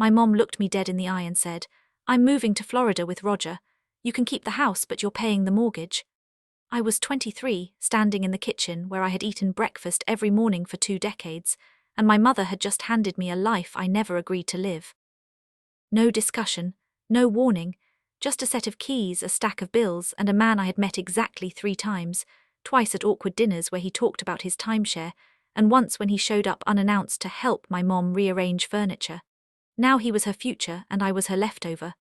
My mom looked me dead in the eye and said, "I'm moving to Florida with Roger. You can keep the house, but you're paying the mortgage." I was 23, standing in the kitchen where I had eaten breakfast every morning for 2 decades, and my mother had just handed me a life I never agreed to live. No discussion, no warning, just a set of keys, a stack of bills, and a man I had met exactly 3 times, twice at awkward dinners where he talked about his timeshare, and once when he showed up unannounced to help my mom rearrange furniture. Now he was her future and I was her leftover.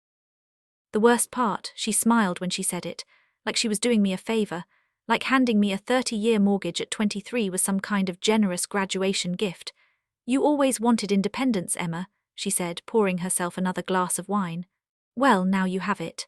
The worst part, she smiled when she said it, like she was doing me a favor, like handing me a 30-year mortgage at 23 was some kind of generous graduation gift. "You always wanted independence, Emma," she said, pouring herself another glass of wine. "Well, now you have it."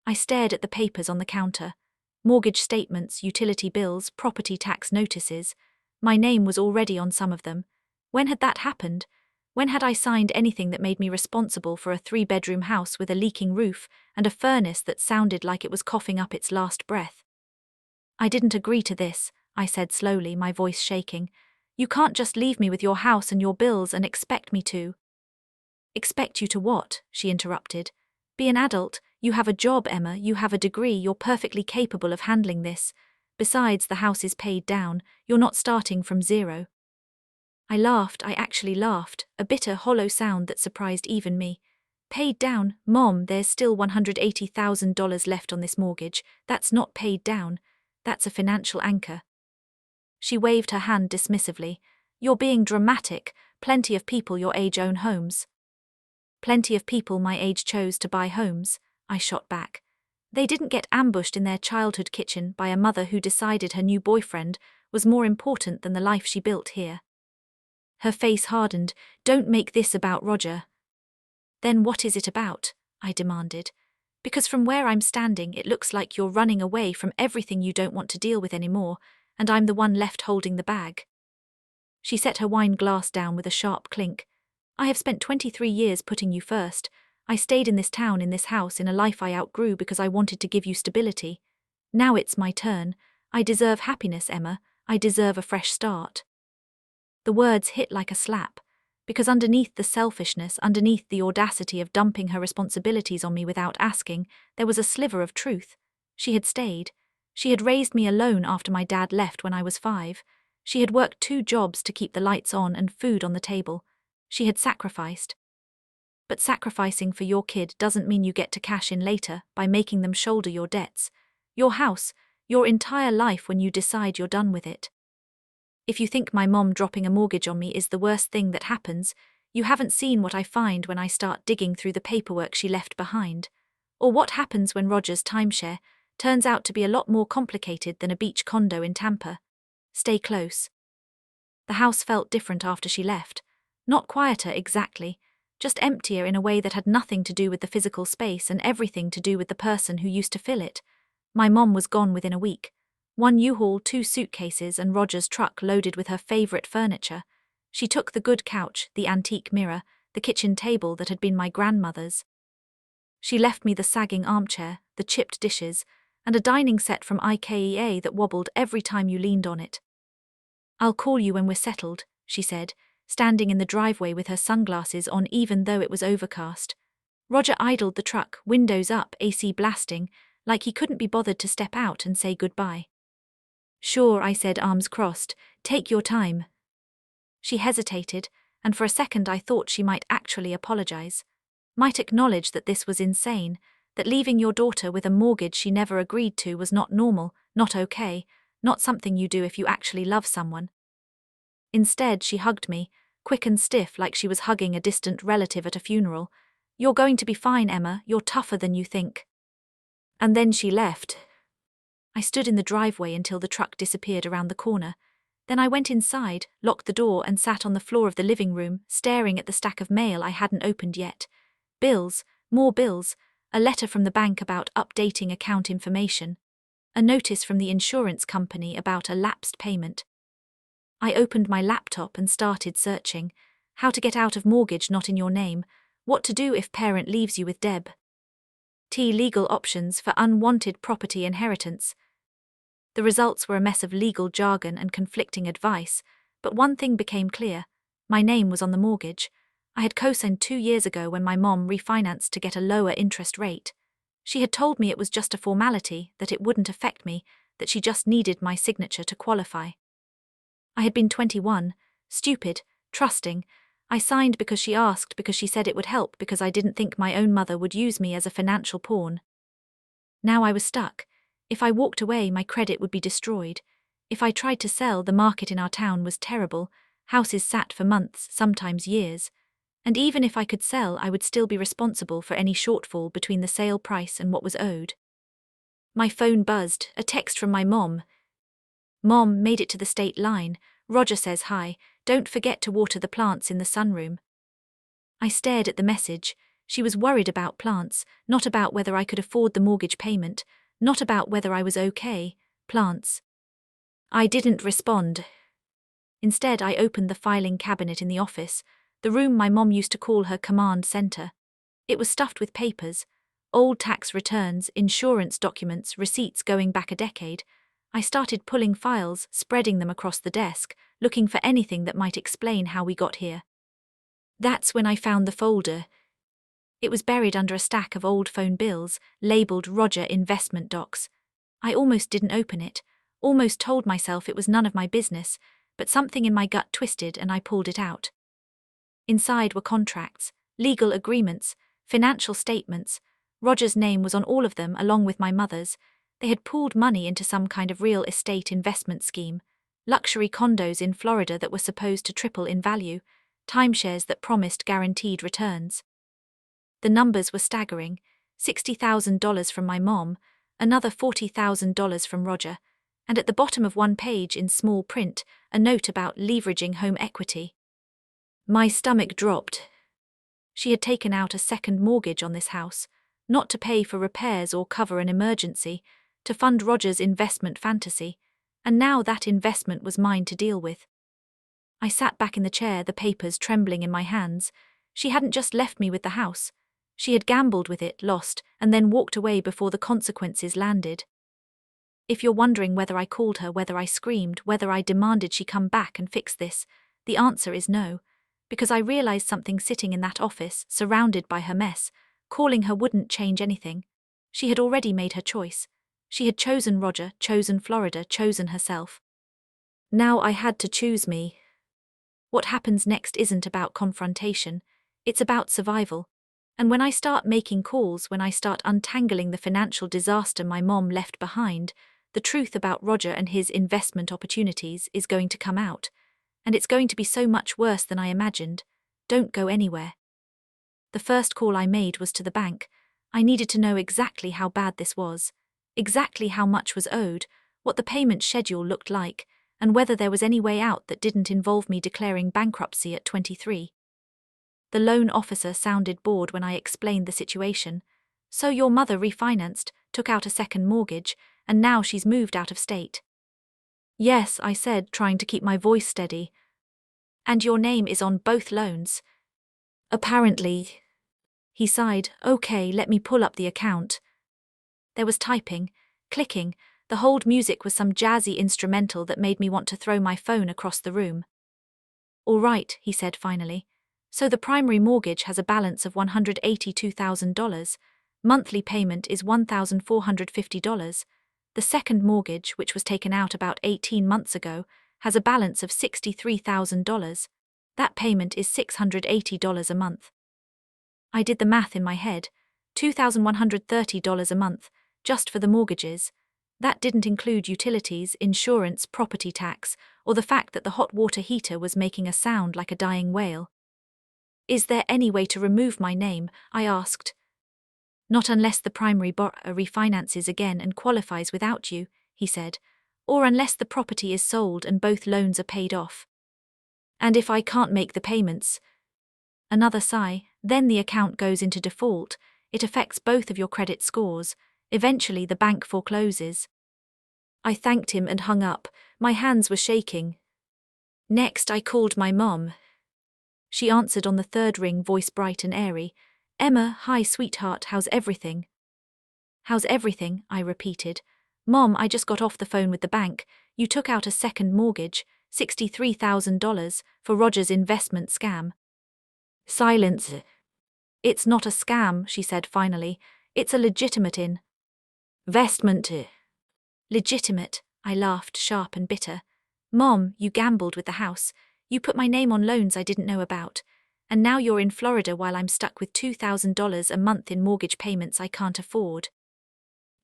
I stared at the papers on the counter. Mortgage statements, utility bills, property tax notices. My name was already on some of them. When had that happened? When had I signed anything that made me responsible for a 3-bedroom house with a leaking roof and a furnace that sounded like it was coughing up its last breath? "I didn't agree to this," I said slowly, my voice shaking. "You can't just leave me with your house and your bills and expect me to." "Expect you to what?" she interrupted. "Be an adult. You have a job, Emma, you have a degree, you're perfectly capable of handling this. Besides, the house is paid down, you're not starting from zero." I laughed, I actually laughed, a bitter, hollow sound that surprised even me. "Paid down? Mom, there's still $180,000 left on this mortgage. That's not paid down. That's a financial anchor." She waved her hand dismissively. "You're being dramatic. Plenty of people your age own homes." "Plenty of people my age chose to buy homes," I shot back. "They didn't get ambushed in their childhood kitchen by a mother who decided her new boyfriend was more important than the life she built here." Her face hardened. "Don't make this about Roger." "Then what is it about?" I demanded. "Because from where I'm standing it looks like you're running away from everything you don't want to deal with anymore, and I'm the one left holding the bag." She set her wine glass down with a sharp clink. "I have spent 23 years putting you first. I stayed in this town, in this house, in a life I outgrew because I wanted to give you stability. Now it's my turn. I deserve happiness, Emma. I deserve a fresh start." The words hit like a slap, because underneath the selfishness, underneath the audacity of dumping her responsibilities on me without asking, there was a sliver of truth. She had stayed. She had raised me alone after my dad left when I was 5. She had worked 2 jobs to keep the lights on and food on the table. She had sacrificed. But sacrificing for your kid doesn't mean you get to cash in later by making them shoulder your debts, your house, your entire life when you decide you're done with it. If you think my mom dropping a mortgage on me is the worst thing that happens, you haven't seen what I find when I start digging through the paperwork she left behind, or what happens when Roger's timeshare turns out to be a lot more complicated than a beach condo in Tampa. Stay close. The house felt different after she left. Not quieter exactly, just emptier in a way that had nothing to do with the physical space and everything to do with the person who used to fill it. My mom was gone within a week. 1 U-Haul, 2 suitcases, and Roger's truck loaded with her favorite furniture. She took the good couch, the antique mirror, the kitchen table that had been my grandmother's. She left me the sagging armchair, the chipped dishes, and a dining set from IKEA that wobbled every time you leaned on it. "I'll call you when we're settled," she said, standing in the driveway with her sunglasses on even though it was overcast. Roger idled the truck, windows up, AC blasting, like he couldn't be bothered to step out and say goodbye. "Sure," I said, arms crossed. "Take your time." She hesitated, and for a second I thought she might actually apologize. Might acknowledge that this was insane, that leaving your daughter with a mortgage she never agreed to was not normal, not okay, not something you do if you actually love someone. Instead, she hugged me, quick and stiff like she was hugging a distant relative at a funeral. "You're going to be fine, Emma, you're tougher than you think." And then she left. I stood in the driveway until the truck disappeared around the corner. Then I went inside, locked the door, and sat on the floor of the living room, staring at the stack of mail I hadn't opened yet. Bills, more bills, a letter from the bank about updating account information, a notice from the insurance company about a lapsed payment. I opened my laptop and started searching. How to get out of mortgage not in your name, what to do if parent leaves you with Deb. Legal options for unwanted property inheritance. The results were a mess of legal jargon and conflicting advice, but one thing became clear. My name was on the mortgage. I had co-signed 2 years ago when my mom refinanced to get a lower interest rate. She had told me it was just a formality, that it wouldn't affect me, that she just needed my signature to qualify. I had been 21, stupid, trusting. I signed because she asked, because she said it would help, because I didn't think my own mother would use me as a financial pawn. Now I was stuck. If I walked away, my credit would be destroyed. If I tried to sell, the market in our town was terrible. Houses sat for months, sometimes years. And even if I could sell, I would still be responsible for any shortfall between the sale price and what was owed. My phone buzzed, a text from my mom. Mom, made it to the state line. Roger says hi, don't forget to water the plants in the sunroom. I stared at the message. She was worried about plants, not about whether I could afford the mortgage payment, not about whether I was okay. Plants. I didn't respond. Instead, I opened the filing cabinet in the office, the room my mom used to call her command center. It was stuffed with papers, old tax returns, insurance documents, receipts going back a decade. I started pulling files, spreading them across the desk, looking for anything that might explain how we got here. That's when I found the folder. It was buried under a stack of old phone bills, labeled Roger Investment Docs. I almost didn't open it, almost told myself it was none of my business, but something in my gut twisted and I pulled it out. Inside were contracts, legal agreements, financial statements. Roger's name was on all of them, along with my mother's. They had pooled money into some kind of real estate investment scheme, luxury condos in Florida that were supposed to triple in value, timeshares that promised guaranteed returns. The numbers were staggering: $60,000 from my mom, another $40,000 from Roger, and at the bottom of one page in small print, a note about leveraging home equity. My stomach dropped. She had taken out a second mortgage on this house, not to pay for repairs or cover an emergency, to fund Roger's investment fantasy, and now that investment was mine to deal with. I sat back in the chair, the papers trembling in my hands. She hadn't just left me with the house. She had gambled with it, lost, and then walked away before the consequences landed. If you're wondering whether I called her, whether I screamed, whether I demanded she come back and fix this, the answer is no, because I realized something sitting in that office, surrounded by her mess. Calling her wouldn't change anything. She had already made her choice. She had chosen Roger, chosen Florida, chosen herself. Now I had to choose me. What happens next isn't about confrontation, it's about survival. And when I start making calls, when I start untangling the financial disaster my mom left behind, the truth about Roger and his investment opportunities is going to come out. And it's going to be so much worse than I imagined. Don't go anywhere. The first call I made was to the bank. I needed to know exactly how bad this was, exactly how much was owed, what the payment schedule looked like, and whether there was any way out that didn't involve me declaring bankruptcy at 23. The loan officer sounded bored when I explained the situation. So your mother refinanced, took out a second mortgage, and now she's moved out of state. Yes, I said, trying to keep my voice steady. And your name is on both loans. Apparently. He sighed. Okay, let me pull up the account. There was typing, clicking, the hold music was some jazzy instrumental that made me want to throw my phone across the room. All right, he said finally. So the primary mortgage has a balance of $182,000. Monthly payment is $1,450. The second mortgage, which was taken out about 18 months ago, has a balance of $63,000. That payment is $680 a month. I did the math in my head. $2,130 a month, just for the mortgages. That didn't include utilities, insurance, property tax, or the fact that the hot water heater was making a sound like a dying whale. Is there any way to remove my name? I asked. Not unless the primary borrower refinances again and qualifies without you, he said, or unless the property is sold and both loans are paid off. And if I can't make the payments? Another sigh. Then the account goes into default. It affects both of your credit scores. Eventually the bank forecloses. I thanked him and hung up. My hands were shaking. Next I called my mom. She answered on the third ring, voice bright and airy. Emma, hi sweetheart, how's everything? How's everything? I repeated. Mom, I just got off the phone with the bank. You took out a second mortgage, $63,000, for Roger's investment scam. Silence. It's not a scam, she said finally. It's a legitimate investment. Legitimate, I laughed, sharp and bitter. Mom, you gambled with the house. You put my name on loans I didn't know about. And now you're in Florida while I'm stuck with $2,000 a month in mortgage payments I can't afford.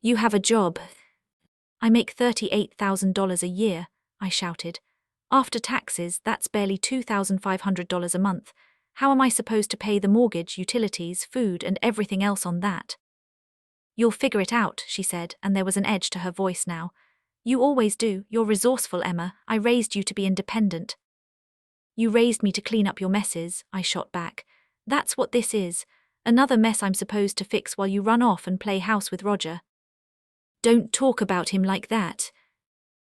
You have a job. I make $38,000 a year, I shouted. After taxes, that's barely $2,500 a month. How am I supposed to pay the mortgage, utilities, food, and everything else on that? You'll figure it out, she said, and there was an edge to her voice now. You always do. You're resourceful, Emma. I raised you to be independent. You raised me to clean up your messes, I shot back. That's what this is. Another mess I'm supposed to fix while you run off and play house with Roger. Don't talk about him like that.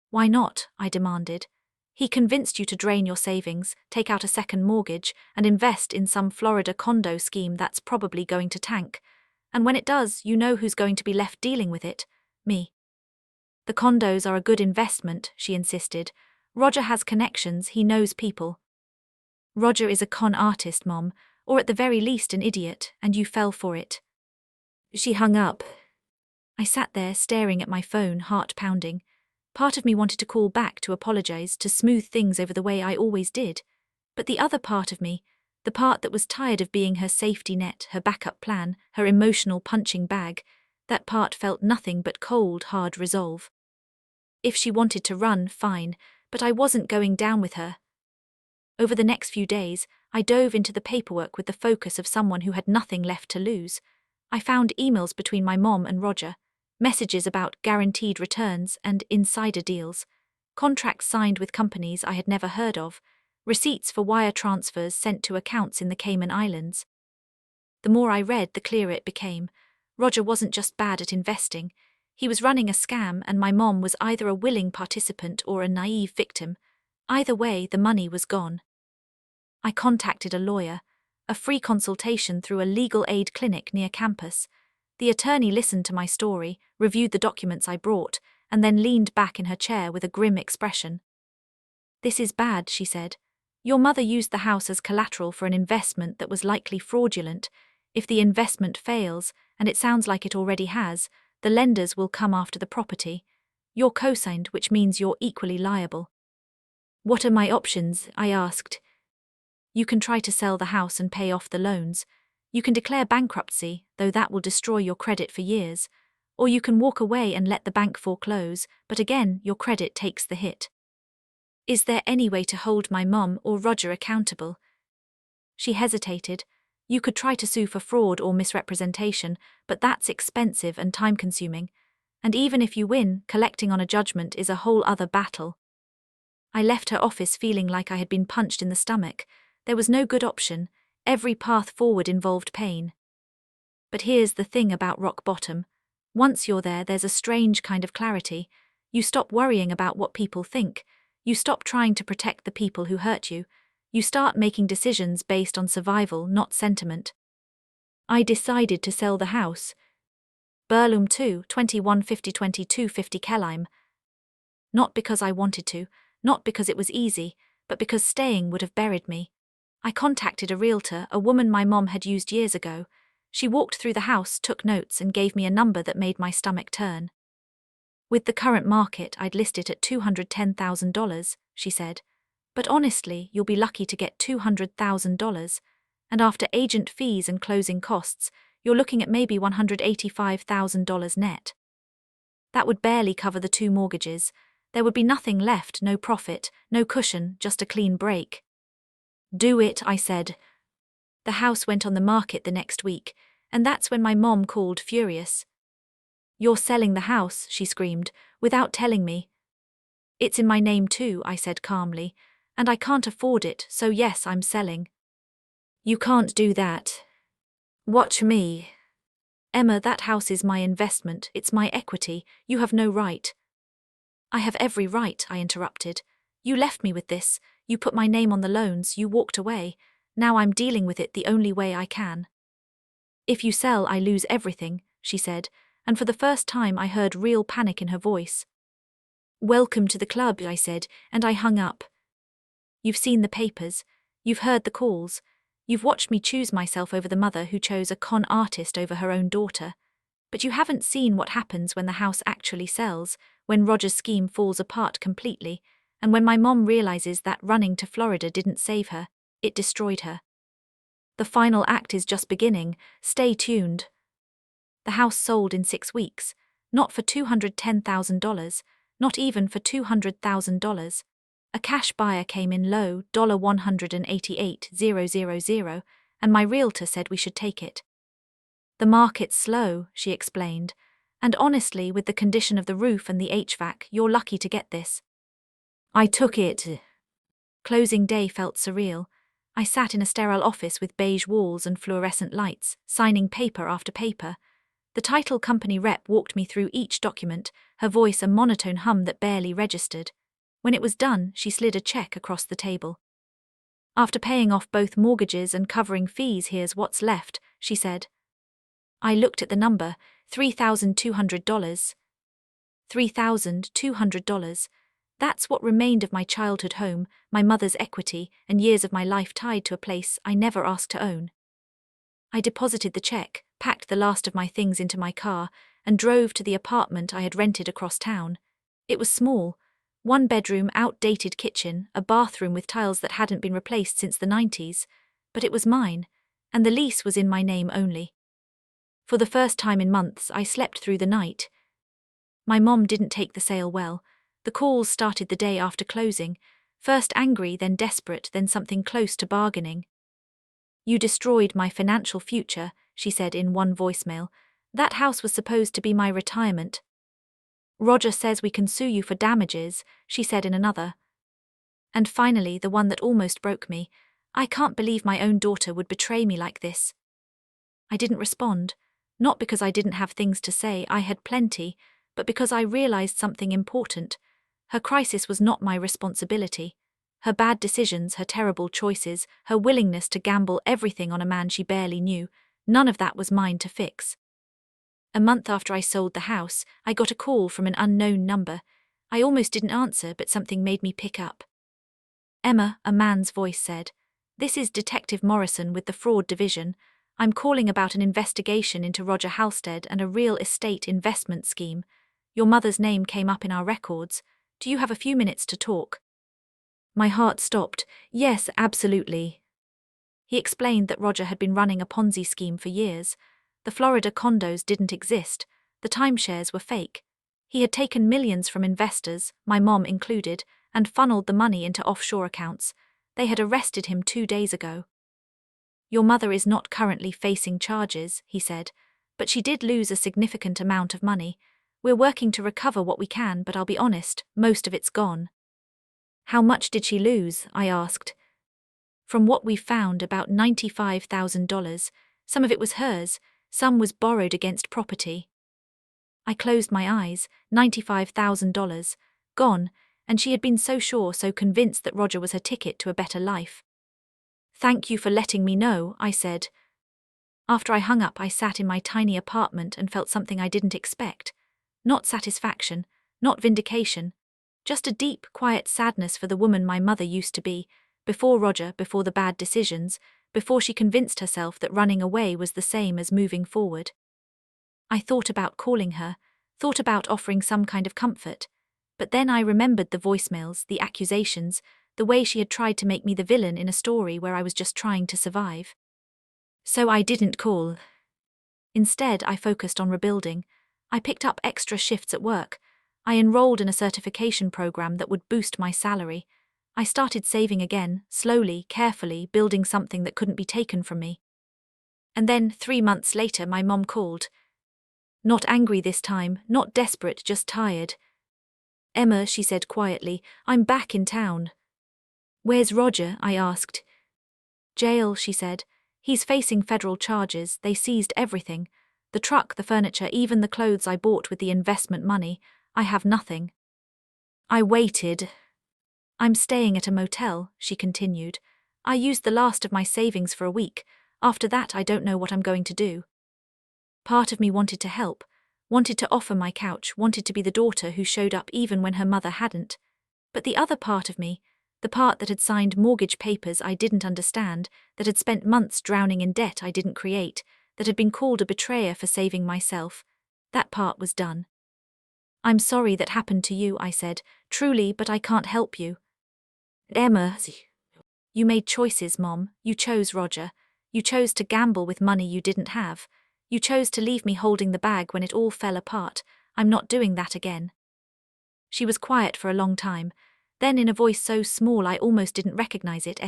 Why not? I demanded. He convinced you to drain your savings, take out a second mortgage, and invest in some Florida condo scheme that's probably going to tank. And when it does, you know who's going to be left dealing with it. Me. The condos are a good investment, she insisted. Roger has connections, he knows people. Roger is a con artist, Mom, or at the very least an idiot, and you fell for it. She hung up. I sat there staring at my phone, heart pounding. Part of me wanted to call back to apologize, to smooth things over the way I always did. But the other part of me, the part that was tired of being her safety net, her backup plan, her emotional punching bag, that part felt nothing but cold, hard resolve. If she wanted to run, fine, but I wasn't going down with her. Over the next few days, I dove into the paperwork with the focus of someone who had nothing left to lose. I found emails between my mom and Roger, messages about guaranteed returns and insider deals, contracts signed with companies I had never heard of, receipts for wire transfers sent to accounts in the Cayman Islands. The more I read, the clearer it became. Roger wasn't just bad at investing. He was running a scam, and my mom was either a willing participant or a naive victim. Either way, the money was gone. I contacted a lawyer, a free consultation through a legal aid clinic near campus. The attorney listened to my story, reviewed the documents I brought, and then leaned back in her chair with a grim expression. This is bad, she said. Your mother used the house as collateral for an investment that was likely fraudulent. If the investment fails, and it sounds like it already has, the lenders will come after the property. You're co-signed, which means you're equally liable. What are my options? I asked. You can try to sell the house and pay off the loans. You can declare bankruptcy, though that will destroy your credit for years. Or you can walk away and let the bank foreclose, but again, your credit takes the hit. Is there any way to hold my mom or Roger accountable? She hesitated. You could try to sue for fraud or misrepresentation, but that's expensive and time-consuming. And even if you win, collecting on a judgment is a whole other battle. I left her office feeling like I had been punched in the stomach. There was no good option. Every path forward involved pain. But here's the thing about rock bottom. Once you're there, there's a strange kind of clarity. You stop worrying about what people think. You stop trying to protect the people who hurt you. You start making decisions based on survival, not sentiment. I decided to sell the house. Burlum 2, 2150-2250 Kelheim. Not because I wanted to, not because it was easy, but because staying would have buried me. I contacted a realtor, a woman my mom had used years ago. She walked through the house, took notes, and gave me a number that made my stomach turn. With the current market, I'd list it at $210,000, she said. But honestly, you'll be lucky to get $200,000. And after agent fees and closing costs, you're looking at maybe $185,000 net. That would barely cover the 2 mortgages. There would be nothing left, no profit, no cushion, just a clean break. Do it, I said. The house went on the market the next week, and that's when my mom called furious. You're selling the house, she screamed, without telling me. It's in my name too, I said calmly, and I can't afford it, so yes, I'm selling. You can't do that. Watch me. Emma, that house is my investment, it's my equity, you have no right. I have every right, I interrupted. You left me with this, you put my name on the loans, you walked away. Now I'm dealing with it the only way I can. If you sell, I lose everything, she said, and for the first time I heard real panic in her voice. Welcome to the club, I said, and I hung up. You've seen the papers, you've heard the calls. You've watched me choose myself over the mother who chose a con artist over her own daughter. But you haven't seen what happens when the house actually sells, when Roger's scheme falls apart completely, and when my mom realizes that running to Florida didn't save her, it destroyed her. The final act is just beginning. Stay tuned. The house sold in 6 weeks, not for $210,000, not even for $200,000. A cash buyer came in low, $188,000, and my realtor said we should take it. The market's slow, she explained, and honestly, with the condition of the roof and the HVAC, you're lucky to get this. I took it. Closing day felt surreal. I sat in a sterile office with beige walls and fluorescent lights, signing paper after paper. The title company rep walked me through each document, her voice a monotone hum that barely registered. When it was done, she slid a check across the table. After paying off both mortgages and covering fees, here's what's left, she said. I looked at the number, $3,200. $3,200. That's what remained of my childhood home, my mother's equity, and years of my life tied to a place I never asked to own. I deposited the check, packed the last of my things into my car, and drove to the apartment I had rented across town. It was small. 1-bedroom, outdated kitchen, a bathroom with tiles that hadn't been replaced since the 90s. But it was mine, and the lease was in my name only. For the first time in months, I slept through the night. My mom didn't take the sale well. The calls started the day after closing, first angry, then desperate, then something close to bargaining. You destroyed my financial future, she said in one voicemail. That house was supposed to be my retirement. Roger says we can sue you for damages, she said in another. And finally, the one that almost broke me. I can't believe my own daughter would betray me like this. I didn't respond, not because I didn't have things to say, I had plenty, but because I realized something important. Her crisis was not my responsibility. Her bad decisions, her terrible choices, her willingness to gamble everything on a man she barely knew, none of that was mine to fix. A month after I sold the house, I got a call from an unknown number. I almost didn't answer, but something made me pick up. Emma, a man's voice said, "This is Detective Morrison with the Fraud Division. I'm calling about an investigation into Roger Halstead and a real estate investment scheme. Your mother's name came up in our records. Do you have a few minutes to talk?" My heart stopped. Yes, absolutely. He explained that Roger had been running a Ponzi scheme for years. The Florida condos didn't exist. The timeshares were fake. He had taken millions from investors, my mom included, and funneled the money into offshore accounts. They had arrested him 2 days ago. Your mother is not currently facing charges, he said, but she did lose a significant amount of money. We're working to recover what we can, but I'll be honest, most of it's gone. How much did she lose? I asked. From what we found, about $95,000. Some of it was hers, some was borrowed against property. I closed my eyes. $95,000. Gone, and she had been so sure, so convinced that Roger was her ticket to a better life. Thank you for letting me know, I said. After I hung up, I sat in my tiny apartment and felt something I didn't expect. Not satisfaction, not vindication, just a deep, quiet sadness for the woman my mother used to be, before Roger, before the bad decisions, before she convinced herself that running away was the same as moving forward. I thought about calling her, thought about offering some kind of comfort, but then I remembered the voicemails, the accusations, the way she had tried to make me the villain in a story where I was just trying to survive. So I didn't call. Instead, I focused on rebuilding. I picked up extra shifts at work. I enrolled in a certification program that would boost my salary. I started saving again, slowly, carefully, building something that couldn't be taken from me. And then, 3 months later, my mom called. Not angry this time, not desperate, just tired. "Emma," she said quietly, "I'm back in town." "Where's Roger?" I asked. "Jail," she said. "He's facing federal charges. They seized everything. The truck, the furniture, even the clothes I bought with the investment money. I have nothing." I waited. "I'm staying at a motel," she continued. "I used the last of my savings for a week. After that, I don't know what I'm going to do." Part of me wanted to help, wanted to offer my couch, wanted to be the daughter who showed up even when her mother hadn't. But the other part of me, The part that had signed mortgage papers I didn't understand, that had spent months drowning in debt I didn't create, that had been called a betrayer for saving myself. That part was done. I'm sorry that happened to you, I said, truly, but I can't help you. Emma, you made choices, Mom. You chose Roger. You chose to gamble with money you didn't have. You chose to leave me holding the bag when it all fell apart. I'm not doing that again. She was quiet for a long time. Then in a voice so small I almost didn't recognize it,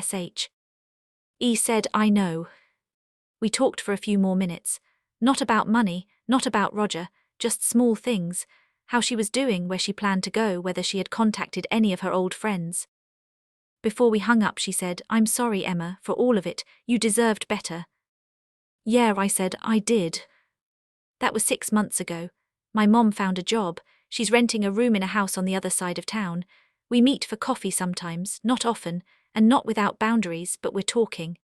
E said, I know. We talked for a few more minutes. Not about money, not about Roger, just small things. How she was doing, where she planned to go, whether she had contacted any of her old friends. Before we hung up, she said, I'm sorry, Emma, for all of it. You deserved better. Yeah, I said, I did. That was 6 months ago. My mom found a job. She's renting a room in a house on the other side of town. We meet for coffee sometimes, not often, and not without boundaries, but we're talking.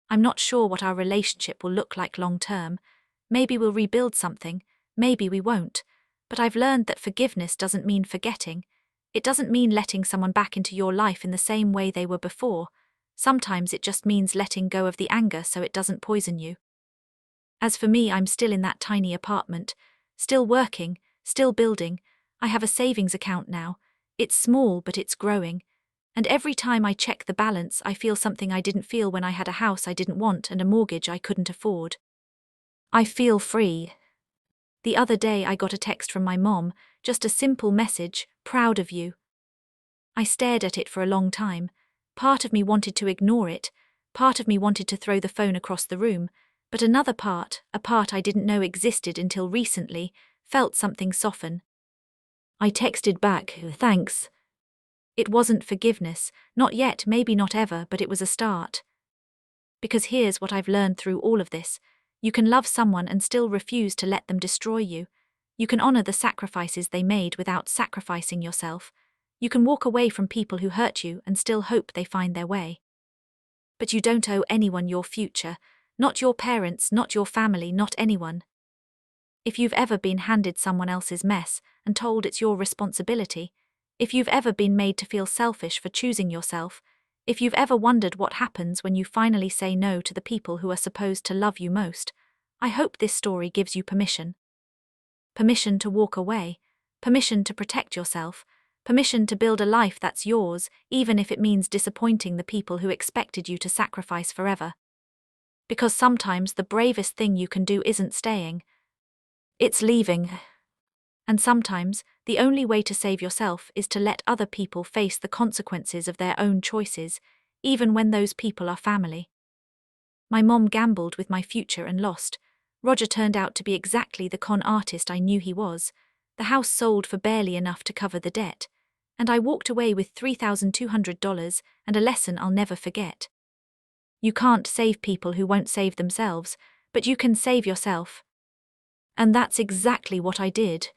I'm not sure what our relationship will look like long term. Maybe we'll rebuild something, maybe we won't. But I've learned that forgiveness doesn't mean forgetting. It doesn't mean letting someone back into your life in the same way they were before. Sometimes it just means letting go of the anger so it doesn't poison you. As for me, I'm still in that tiny apartment, still working, still building. I have a savings account now. It's small, but it's growing. And every time I check the balance, I feel something I didn't feel when I had a house I didn't want and a mortgage I couldn't afford. I feel free. The other day I got a text from my mom, just a simple message, proud of you. I stared at it for a long time. Part of me wanted to ignore it, part of me wanted to throw the phone across the room, but another part, a part I didn't know existed until recently, felt something soften. I texted back, thanks. It wasn't forgiveness, not yet, maybe not ever, but it was a start. Because here's what I've learned through all of this. You can love someone and still refuse to let them destroy you. You can honor the sacrifices they made without sacrificing yourself. You can walk away from people who hurt you and still hope they find their way. But you don't owe anyone your future, not your parents, not your family, not anyone. If you've ever been handed someone else's mess and told it's your responsibility, if you've ever been made to feel selfish for choosing yourself, if you've ever wondered what happens when you finally say no to the people who are supposed to love you most, I hope this story gives you permission. Permission to walk away, permission to protect yourself, permission to build a life that's yours, even if it means disappointing the people who expected you to sacrifice forever. Because sometimes the bravest thing you can do isn't staying. It's leaving. And sometimes, the only way to save yourself is to let other people face the consequences of their own choices, even when those people are family. My mom gambled with my future and lost. Roger turned out to be exactly the con artist I knew he was. The house sold for barely enough to cover the debt. And I walked away with $3,200 and a lesson I'll never forget. You can't save people who won't save themselves, but you can save yourself. And that's exactly what I did.